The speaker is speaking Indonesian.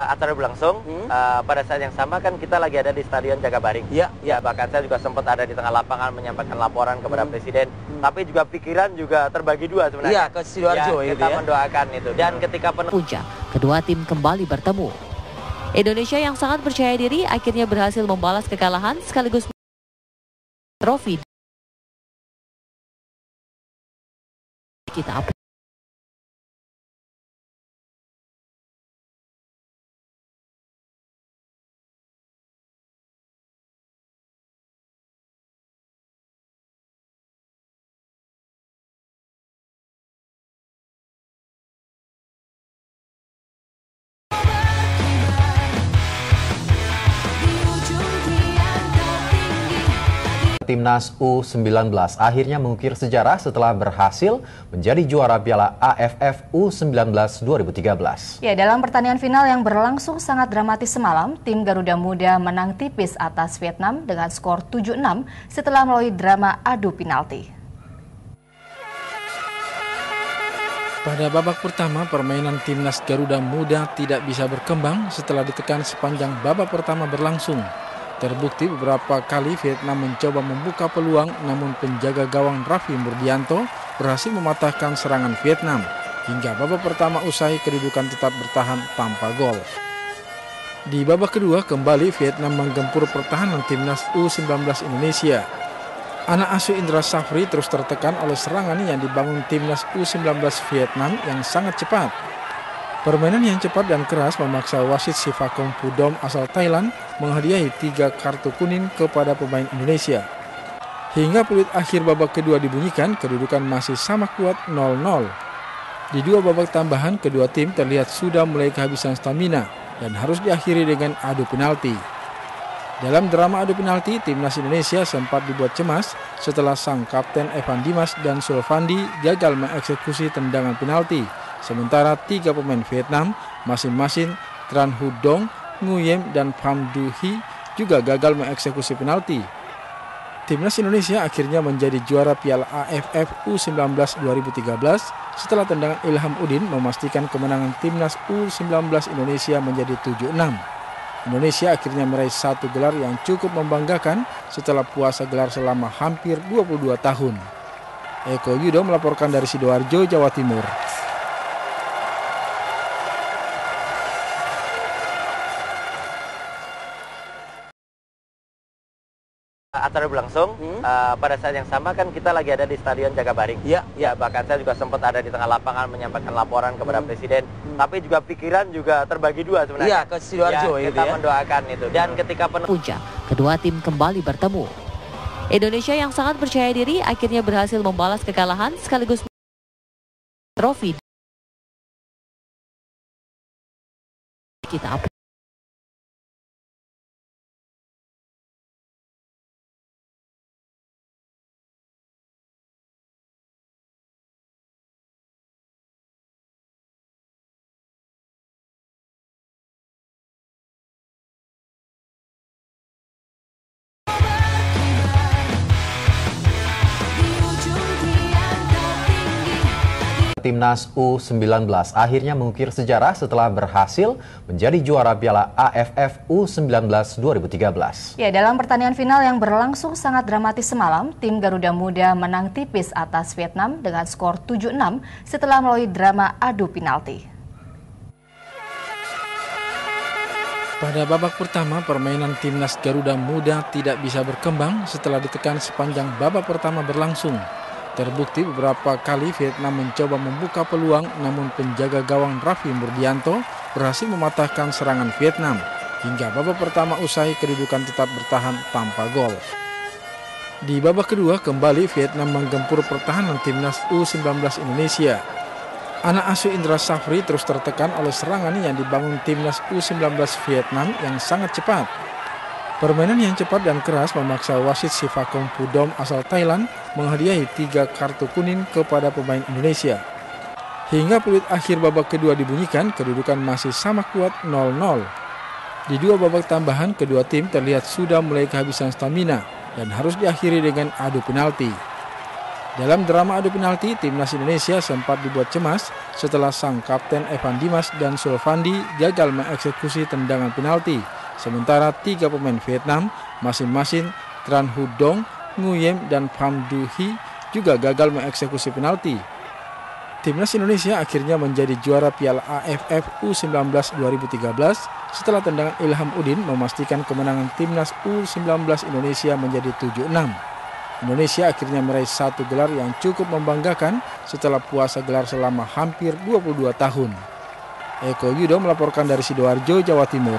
Acara berlangsung, pada saat yang sama kan kita lagi ada di Stadion Jakabaring. Ya, bahkan saya juga sempat ada di tengah lapangan menyampaikan laporan kepada Presiden. Tapi juga pikiran juga terbagi dua sebenarnya. Iya, ke Sidoarjo ya, kita mendoakan itu. Dan ketika puncak, kedua tim kembali bertemu. Indonesia yang sangat percaya diri akhirnya berhasil membalas kekalahan sekaligus trofi. Kita Timnas U19 akhirnya mengukir sejarah setelah berhasil menjadi juara Piala AFF U19 2013. Ya, dalam pertandingan final yang berlangsung sangat dramatis semalam, tim Garuda Muda menang tipis atas Vietnam dengan skor 7-6 setelah melalui drama adu penalti. Pada babak pertama, permainan Timnas Garuda Muda tidak bisa berkembang setelah ditekan sepanjang babak pertama berlangsung. Terbukti beberapa kali Vietnam mencoba membuka peluang, namun penjaga gawang Raffi Murdianto berhasil mematahkan serangan Vietnam. Hingga babak pertama usai, kedudukan tetap bertahan tanpa gol. Di babak kedua, kembali Vietnam menggempur pertahanan Timnas U19 Indonesia. Anak asuh Indra Safri terus tertekan oleh serangan yang dibangun Timnas U19 Vietnam yang sangat cepat. Permainan yang cepat dan keras memaksa wasit Sivakom Pudom asal Thailand menghadiahi 3 kartu kuning kepada pemain Indonesia. Hingga peluit akhir babak kedua dibunyikan, kedudukan masih sama kuat 0-0. Di 2 babak tambahan, kedua tim terlihat sudah mulai kehabisan stamina dan harus diakhiri dengan adu penalti. Dalam drama adu penalti, Timnas Indonesia sempat dibuat cemas setelah sang kapten Evan Dimas dan Sulfandi gagal mengeksekusi tendangan penalti. Sementara 3 pemain Vietnam, masing-masing Tran Hu Dong, Nguyem, dan Pham Du Hy juga gagal mengeksekusi penalti. Timnas Indonesia akhirnya menjadi juara Piala AFF U19 2013 setelah tendangan Ilham Udin memastikan kemenangan Timnas U19 Indonesia menjadi 7-6. Indonesia akhirnya meraih 1 gelar yang cukup membanggakan setelah puasa gelar selama hampir 22 tahun. Eko Yudo melaporkan dari Sidoarjo, Jawa Timur. acara berlangsung, pada saat yang sama kan kita lagi ada di Stadion Jakabaring. Ya, bahkan saya juga sempat ada di tengah lapangan menyampaikan laporan kepada Presiden. Tapi juga pikiran juga terbagi dua sebenarnya. Iya, ke Sidoarjo ya, kita mendoakan itu. Dan ketika puncak, kedua tim kembali bertemu. Indonesia yang sangat percaya diri akhirnya berhasil membalas kekalahan sekaligus trofi. Kita Timnas U19 akhirnya mengukir sejarah setelah berhasil menjadi juara Piala AFF U19 2013. Ya, dalam pertandingan final yang berlangsung sangat dramatis semalam, tim Garuda Muda menang tipis atas Vietnam dengan skor 7-6 setelah melalui drama adu penalti. Pada babak pertama, permainan Timnas Garuda Muda tidak bisa berkembang setelah ditekan sepanjang babak pertama berlangsung. Terbukti beberapa kali Vietnam mencoba membuka peluang, namun penjaga gawang Raffi Murdianto berhasil mematahkan serangan Vietnam. Hingga babak pertama usai, kedudukan tetap bertahan tanpa gol. Di babak kedua, kembali Vietnam menggempur pertahanan Timnas U19 Indonesia. Anak asuh Indra Safri terus tertekan oleh serangan yang dibangun Timnas U19 Vietnam yang sangat cepat. Permainan yang cepat dan keras memaksa wasit Sivakom Pudom asal Thailand menghadiahi 3 kartu kuning kepada pemain Indonesia. Hingga peluit akhir babak kedua dibunyikan, kedudukan masih sama kuat 0-0. Di 2 babak tambahan, kedua tim terlihat sudah mulai kehabisan stamina dan harus diakhiri dengan adu penalti. Dalam drama adu penalti, timnas Indonesia sempat dibuat cemas setelah sang kapten Evan Dimas dan Sulfandi gagal mengeksekusi tendangan penalti. Sementara 3 pemain Vietnam, masing-masing Tran Hu Dong, Nguyem, dan Pham Du Hy juga gagal mengeksekusi penalti. Timnas Indonesia akhirnya menjadi juara Piala AFF U19 2013 setelah tendangan Ilham Udin memastikan kemenangan timnas U19 Indonesia menjadi 7-6. Indonesia akhirnya meraih 1 gelar yang cukup membanggakan setelah puasa gelar selama hampir 22 tahun. Eko Yudo melaporkan dari Sidoarjo, Jawa Timur.